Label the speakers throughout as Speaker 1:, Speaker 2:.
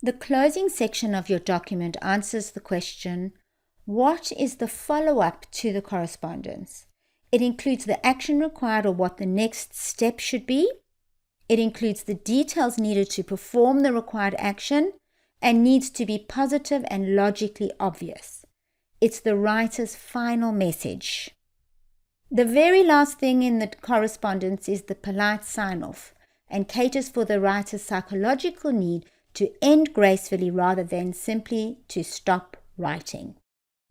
Speaker 1: The closing section of your document answers the question, what is the follow-up to the correspondence? It includes the action required or what the next step should be. It includes the details needed to perform the required action and needs to be positive and logically obvious. It's the writer's final message. The very last thing in the correspondence is the polite sign-off and caters for the writer's psychological need to end gracefully rather than simply to stop writing.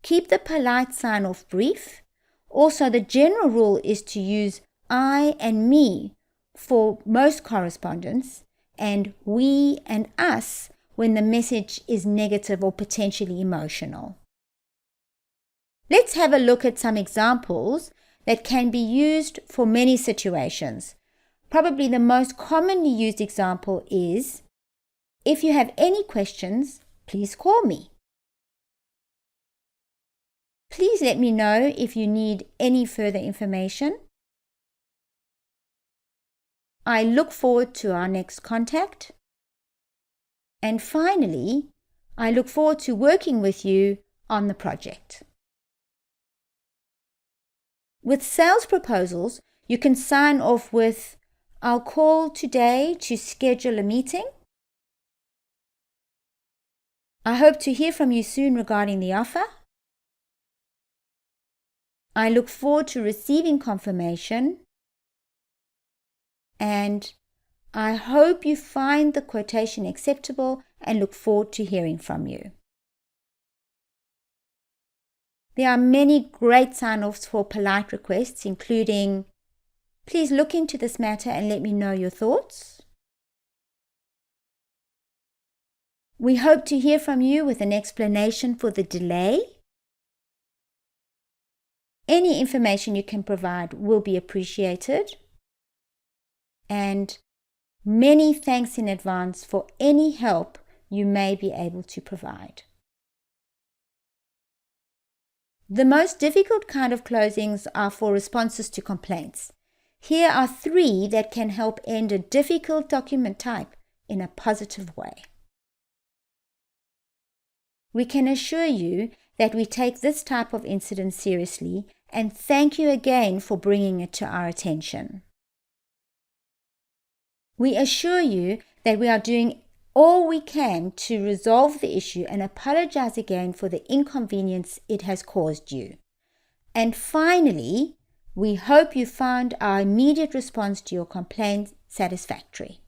Speaker 1: Keep the polite sign-off brief. Also, the general rule is to use I and me for most correspondence and we and us when the message is negative or potentially emotional. Let's have a look at some examples that can be used for many situations. Probably the most commonly used example is, if you have any questions, please call me. Please let me know if you need any further information. I look forward to our next contact. And finally, I look forward to working with you on the project. With sales proposals, you can sign off with, I'll call today to schedule a meeting. I hope to hear from you soon regarding the offer. I look forward to receiving confirmation. And I hope you find the quotation acceptable and look forward to hearing from you. There are many great sign-offs for polite requests, including, please look into this matter and let me know your thoughts. We hope to hear from you with an explanation for the delay. Any information you can provide will be appreciated. And many thanks in advance for any help you may be able to provide. The most difficult kind of closings are for responses to complaints. Here are 3 that can help end a difficult document type in a positive way. We can assure you that we take this type of incident seriously and thank you again for bringing it to our attention. We assure you that we are doing all we can to resolve the issue and apologize again for the inconvenience it has caused you. And finally, we hope you found our immediate response to your complaint satisfactory.